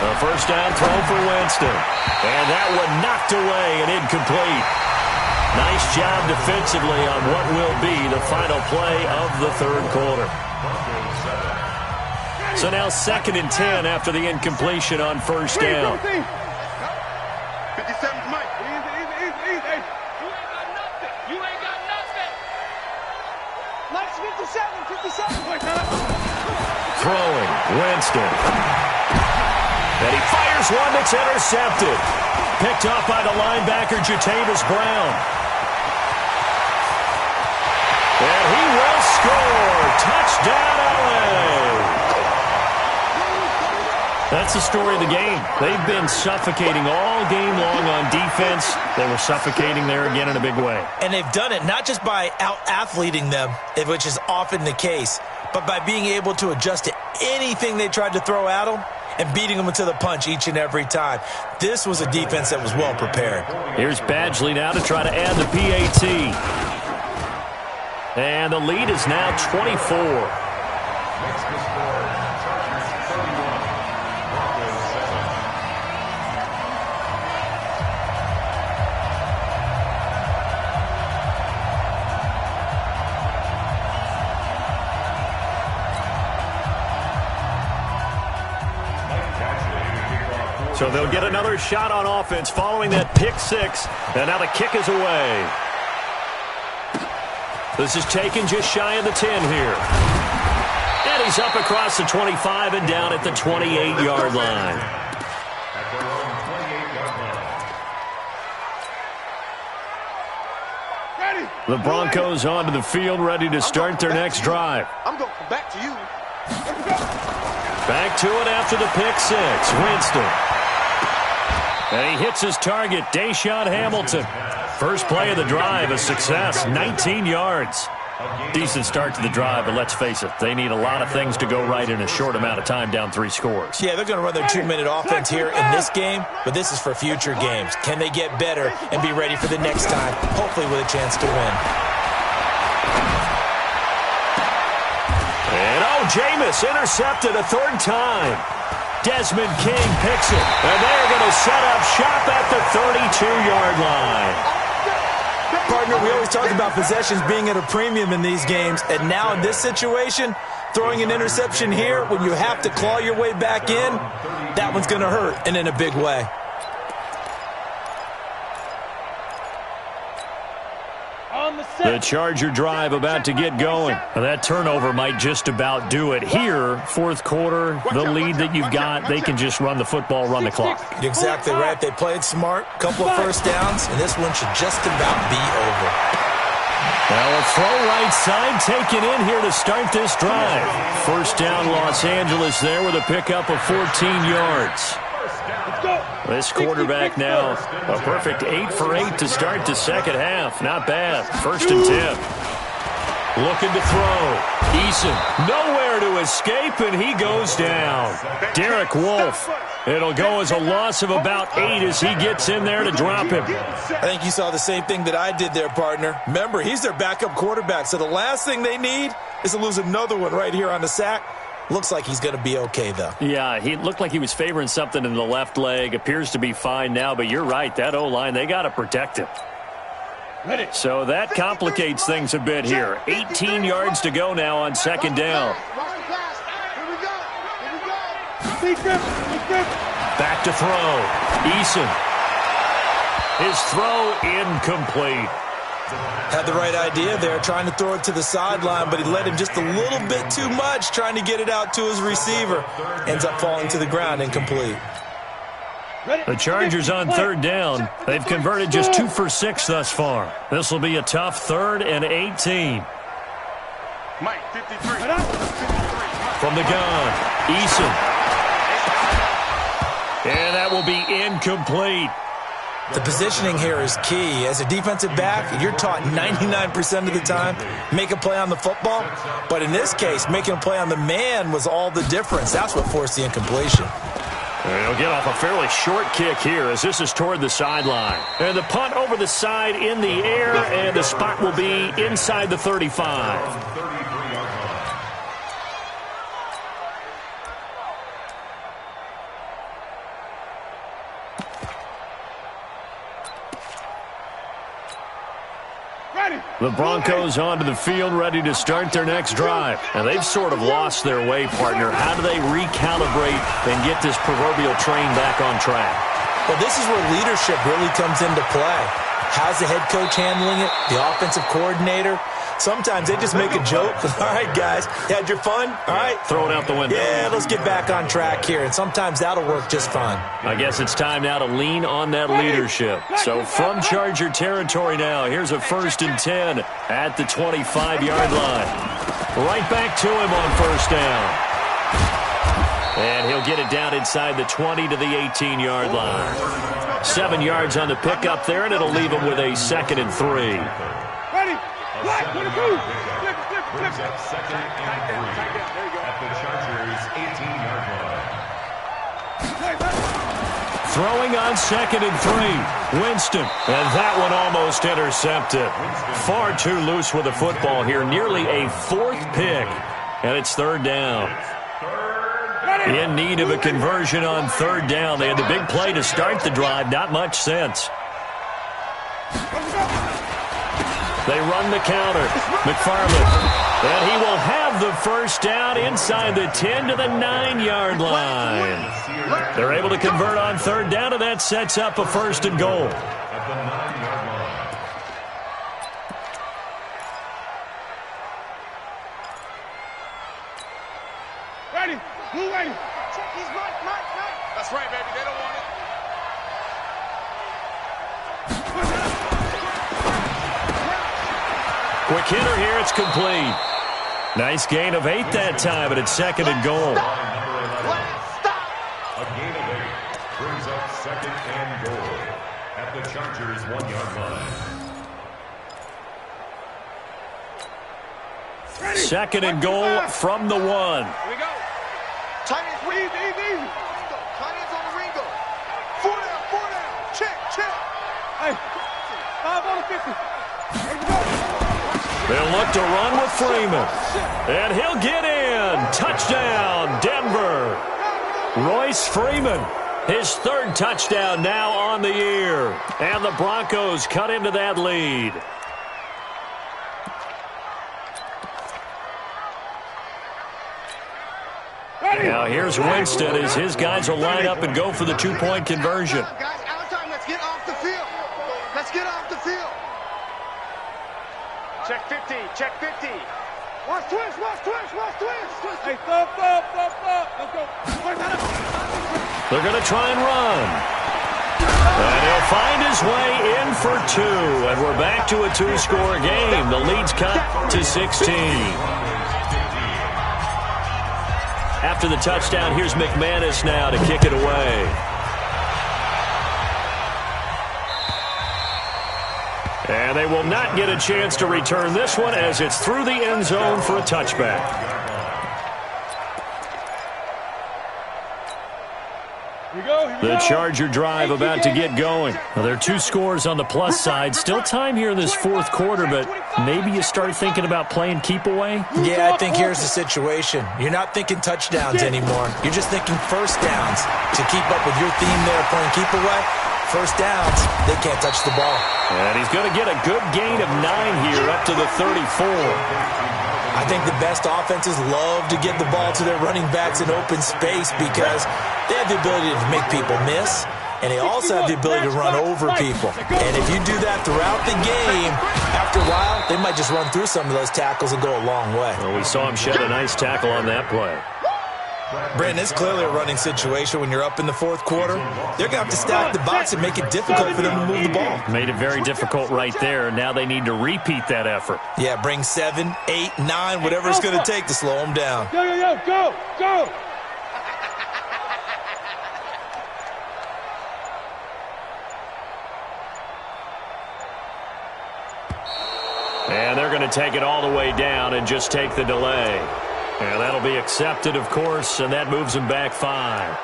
A first down throw for Winston. And that one knocked away and incomplete. Nice job defensively on what will be the final play of the third quarter. So now 2nd and 10 after the incompletion on first down. 57's Mike. Easy. You ain't got nothing. Mike's 57. Throwing, Winston. And he fires one that's intercepted. Picked off by the linebacker, Jatavis Brown. And he will score. Touchdown, LA. That's the story of the game. They've been suffocating all game long on defense. They were suffocating there again in a big way. And they've done it not just by out-athleting them, which is often the case, but by being able to adjust to anything they tried to throw at them and beating them to the punch each and every time. This was a defense that was well prepared. Here's Badgley now to try to add the PAT. And the lead is now 24. So they'll get another shot on offense following that pick 6. And now the kick is away. This is taken just shy of the 10 here. And he's up across the 25 and down at the 28-yard line. The Broncos onto the field, ready to start their next drive. I'm going to come back to you. Back to it after the pick 6. Winston. And he hits his target, Deshaun Hamilton. First play of the drive, a success, 19 yards. Decent start to the drive, but let's face it, they need a lot of things to go right in a short amount of time, down 3 scores. Yeah, they're going to run their 2-minute offense here in this game, but this is for future games. Can they get better and be ready for the next time, hopefully with a chance to win? And Jameis intercepted a 3rd time. Desmond King picks it, and they're going to set up shop at the 32-yard line. Partner, we always talk about possessions being at a premium in these games, and now in this situation, throwing an interception here when you have to claw your way back in, that one's going to hurt, and in a big way. The Charger drive about to get going. And that turnover might just about do it. Here, 4th quarter, the lead that you've got, they can just run the football, run the clock. You're exactly right. They played smart, couple of first downs, and this one should just about be over. Well, a throw right side taken in here to start this drive. First down, Los Angeles there with a pickup of 14 yards. This quarterback now, a perfect 8 for 8 to start the second half. Not bad. 1st and 10. Looking to throw. Eason nowhere to escape, and he goes down. Derek Wolfe. It'll go as a loss of about 8 as he gets in there to drop him. I think you saw the same thing that I did there, partner. Remember, he's their backup quarterback, so the last thing they need is to lose another one right here on the sack. Looks like he's going to be okay, though. Yeah, he looked like he was favoring something in the left leg. Appears to be fine now, but you're right. That O-line, they got to protect him. So that complicates things a bit here. 18 yards to go now on 2nd down. Back to throw. Eason. His throw incomplete. Had the right idea there, trying to throw it to the sideline, but he let him just a little bit too much, trying to get it out to his receiver. Ends up falling to the ground, incomplete. The Chargers on third down. They've converted just 2 for 6 thus far. This will be a tough 3rd and 18. Mike, 53. From the gun, Eason. And that will be incomplete. The positioning here is key. As a defensive back, you're taught 99% of the time, make a play on the football. But in this case, making a play on the man was all the difference. That's what forced the incompletion. He'll get off a fairly short kick here as this is toward the sideline. And the punt over the side in the air, and the spot will be inside the 35. The Broncos onto the field, ready to start their next drive. And they've sort of lost their way, partner. How do they recalibrate and get this proverbial train back on track? Well, this is where leadership really comes into play. How's the head coach handling it? The offensive coordinator? Sometimes they just make a joke. All right, guys, you had your fun? All right. Throw it out the window. Yeah, let's get back on track here. And sometimes that'll work just fine. I guess it's time now to lean on that leadership. So from Charger territory now, here's a 1st and 10 at the 25-yard line. Right back to him on 1st down. And he'll get it down inside the 20 to the 18-yard line. 7 yards on the pickup there, and it'll leave him with a 2nd and 3. Ready? Black, flip, flip. 2nd and 3 at the Chargers' 18-yard line. Throwing on 2nd and 3. Winston. And that one almost intercepted. Far too loose with the football here. Nearly a 4th pick. And it's 3rd down. In need of a conversion on 3rd down. They had the big play to start the drive. Not much sense. They run the counter. McFarland. And he will have the 1st down inside the 10 to the 9-yard line. They're able to convert on 3rd down, and that sets up a 1st and goal. At the 9-yard line. Ready? Blue ready. He's Mike. That's right, baby. They don't want it. Quick hitter here. It's complete. Nice gain of 8 that time, but it's 2nd and goal. A gain of 8 brings up 2nd and goal at the Chargers' 1-yard line. 2nd and goal from the 1. Here we go. Tight ends, easy. Tight ends on the Ringo. 4 down. Check. Hey, 5 on the 50. Here we go. They'll look to run with Freeman. And he'll get in. Touchdown, Denver. Royce Freeman, his 3rd touchdown now on the year. And the Broncos cut into that lead. Now here's Winston as his guys will line up and go for the 2-point conversion. Guys, out of time. Let's get off the field. Check 50. Watch twist. Hey, stop. Let's go. They're going to try and run. And he'll find his way in for 2. And we're back to a 2-score game. The lead's cut to 16. After the touchdown, here's McManus now to kick it away. And they will not get a chance to return this one as it's through the end zone for a touchback. The Charger drive about to get going. Well, there are 2 scores on the plus side. Still time here in this 4th quarter, but maybe you start thinking about playing keep away? Yeah, I think here's the situation. You're not thinking touchdowns anymore. You're just thinking 1st downs. To keep up with your theme there playing keep away, 1st downs, they can't touch the ball. And he's going to get a good gain of 9 here up to the 34. I think the best offenses love to give the ball to their running backs in open space because they have the ability to make people miss. and they also have the ability to run over people. And if you do that throughout the game, after a while, they might just run through some of those tackles and go a long way. Well, we saw him shed a nice tackle on that play. Brandon, it's clearly a running situation when you're up in the fourth quarter. They're going to have to stack the box and make it difficult for them to move the ball. Made it very difficult right there. Now they need to repeat that effort. Yeah, bring 7, 8, 9, whatever it's going to take to slow them down. Go! And they're going to take it all the way down and just take the delay. And that'll be accepted, of course, and that moves them back 5.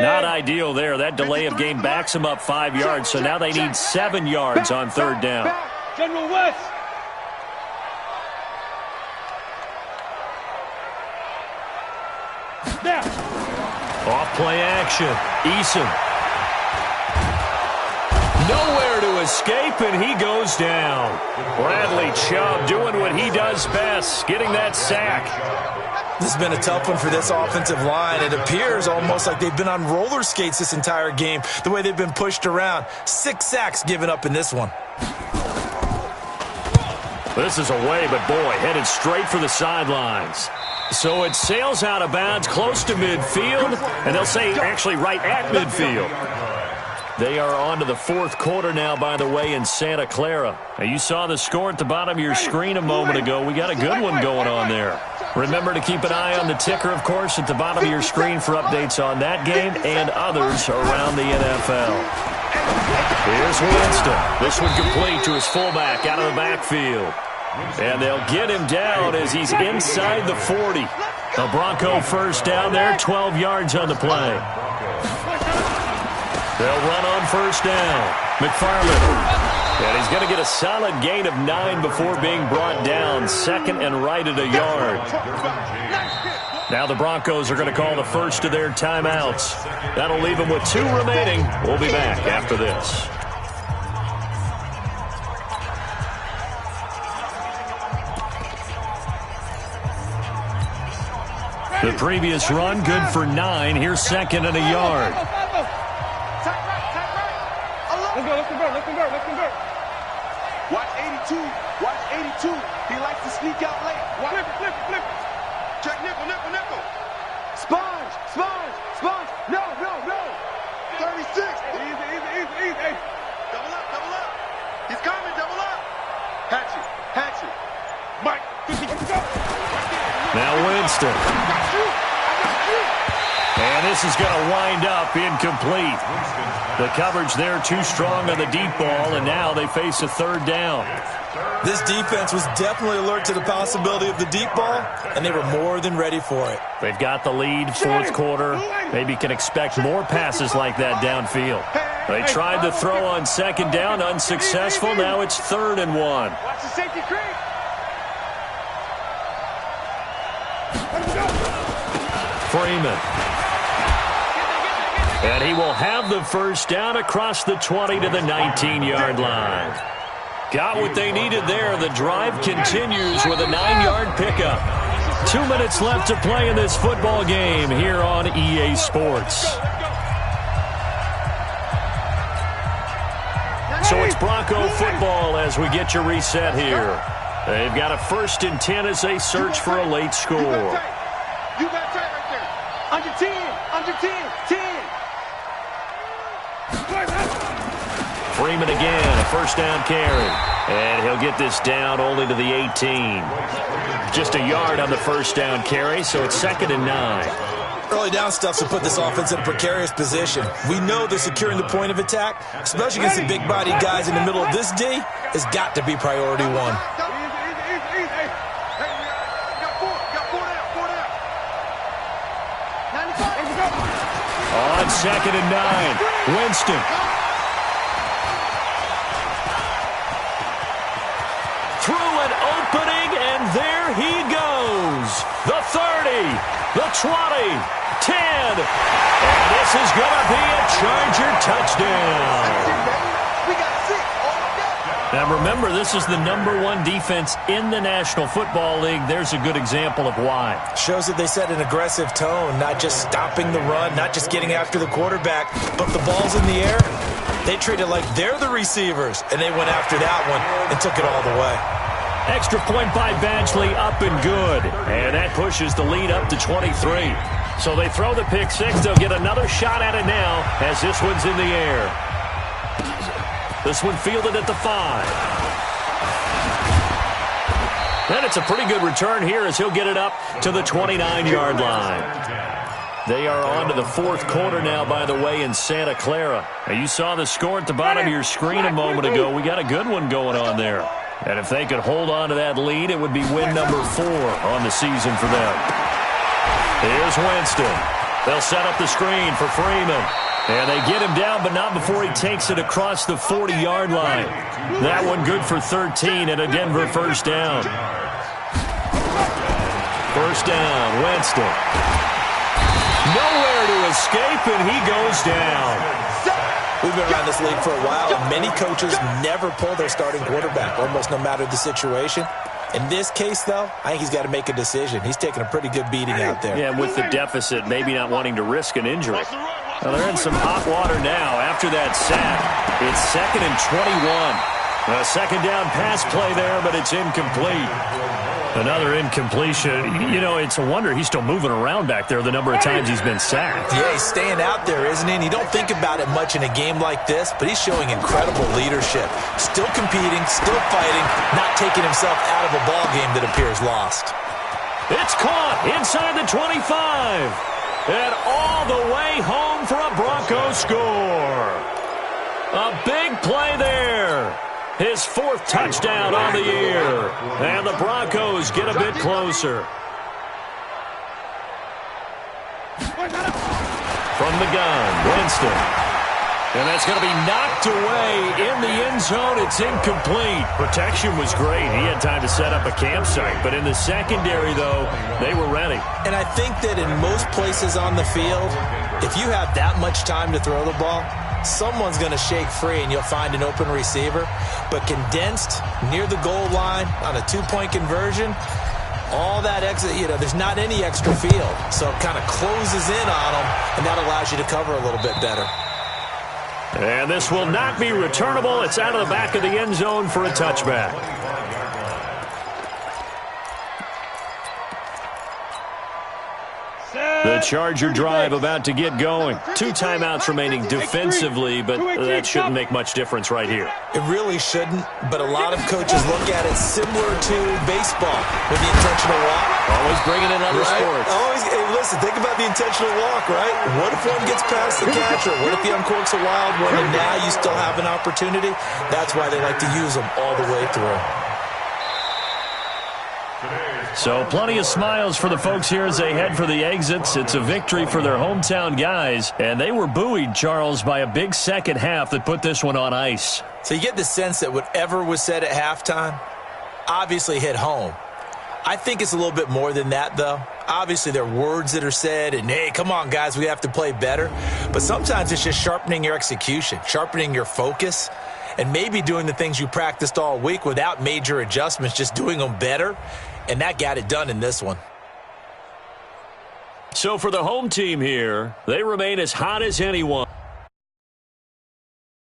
Not ideal there. That delay of game backs them up 5 yards, so now they need 7 yards on third down. General West. Now. Off play action. Eason. Nowhere to escape, and he goes down. Bradley Chubb doing what he does best, getting that sack. This has been a tough one for this offensive line. It appears almost like they've been on roller skates this entire game, the way they've been pushed around. 6 sacks given up in this one. This is away, but boy, headed straight for the sidelines. So it sails out of bounds close to midfield, and they'll say actually right at midfield. They are on to the fourth quarter now, by the way, in Santa Clara. Now, you saw the score at the bottom of your screen a moment ago. We got a good one going on there. Remember to keep an eye on the ticker, of course, at the bottom of your screen for updates on that game and others around the NFL. Here's Winston. This one complete to his fullback out of the backfield. And they'll get him down as he's inside the 40. A Bronco first down there, 12 yards on the play. They'll run on first down. McFarland. And he's going to get a solid gain of 9 before being brought down. Second and right at a yard. Now the Broncos are going to call the first of their timeouts. That'll leave them with 2 remaining. We'll be back after this. The previous run, good for 9. Here's second and a yard. Let's convert. Watch 82. He likes to sneak out late. Flip it. Check nickel. Sponge. No. 36. Easy. Double up. He's coming, double up. Hatchet. Mike. Now Winston. I got you. And this is going to wind up incomplete. The coverage there too strong on the deep ball, and now they face a third down. This defense was definitely alert to the possibility of the deep ball, and they were more than ready for it. They've got the lead, fourth quarter. Maybe can expect more passes like that downfield. They tried to throw on second down, unsuccessful. Now it's 3rd and 1. Watch the safety creep. Freeman. And he will have the first down across the 20 to the 19-yard line. Got what they needed there. The drive continues with a 9-yard pickup. 2 minutes left to play in this football game here on EA Sports. So it's Bronco football as we get you reset here. They've got a 1st and 10 as they search for a late score. You got tight right there. Under 10. Freeman again, a first down carry. And he'll get this down only to the 18. Just a yard on the first down carry, so it's 2nd and 9. Early down stuff to put this offense in a precarious position. We know they're securing the point of attack, especially against the big-bodied guys in the middle of this D, has got to be priority 1. Easy. Hey, got four down. 95. On 2nd and 9, Winston. Through an opening, and there he goes. The 30, the 20, 10. And this is going to be a Charger touchdown. We got 6. Now remember, this is the #1 defense in the National Football League. There's a good example of why. Shows that they set an aggressive tone, not just stopping the run, not just getting after the quarterback, but the ball's in the air. They treat it like they're the receivers, and they went after that one and took it all the way. Extra point by Badgley, up and good. And that pushes the lead up to 23. So they throw the pick six. They'll get another shot at it now as this one's in the air. This one fielded at the 5. And it's a pretty good return here as he'll get it up to the 29-yard line. They are on to the fourth quarter now, by the way, in Santa Clara. Now, you saw the score at the bottom of your screen a moment ago. We got a good one going on there. And if they could hold on to that lead, it would be win number 4 on the season for them. Here's Winston. They'll set up the screen for Freeman. And they get him down, but not before he takes it across the 40-yard line. That one good for 13 and a Denver first down. First down, Winston. Nowhere to escape, and he goes down. We've been around this league for a while, and many coaches never pull their starting quarterback, almost no matter the situation. In this case, though, I think he's got to make a decision. He's taking a pretty good beating out there. Yeah, with the deficit, maybe not wanting to risk an injury. Well, they're in some hot water now after that sack. It's 2nd and 21. A second down pass play there, but it's incomplete. Another incompletion. You know, it's a wonder he's still moving around back there the number of times he's been sacked. Yeah, he's staying out there, isn't he? And you don't think about it much in a game like this, but he's showing incredible leadership. Still competing, still fighting, not taking himself out of a ball game that appears lost. It's caught inside the 25. And all the way home for a Broncos score. A big play there. His 4th touchdown on the year. And the Broncos get a bit closer. From the gun, Winston. And that's going to be knocked away in the end zone. It's incomplete. Protection was great. He had time to set up a campsite. But in the secondary, though, they were ready. And I think that in most places on the field, if you have that much time to throw the ball, someone's going to shake free and you'll find an open receiver. But condensed near the goal line on a 2-point conversion, all that exit, there's not any extra field. So it kind of closes in on them, and that allows you to cover a little bit better. And this will not be returnable. It's out of the back of the end zone for a touchback. The Charger drive about to get going. 2 timeouts remaining defensively, but that shouldn't make much difference right here. It really shouldn't, but a lot of coaches look at it similar to baseball with the intentional walk. Always bringing in other sports. Always, hey, listen, think about the intentional walk, right? What if one gets past the catcher? What if he uncorks a wild one and now you still have an opportunity? That's why they like to use them all the way through. So plenty of smiles for the folks here as they head for the exits. It's a victory for their hometown guys. And they were buoyed, Charles, by a big second half that put this one on ice. So you get the sense that whatever was said at halftime obviously hit home. I think it's a little bit more than that, though. Obviously, there are words that are said, and, hey, come on, guys, we have to play better. But sometimes it's just sharpening your execution, sharpening your focus, and maybe doing the things you practiced all week without major adjustments, just doing them better. And that got it done in this one. So for the home team here, they remain as hot as anyone.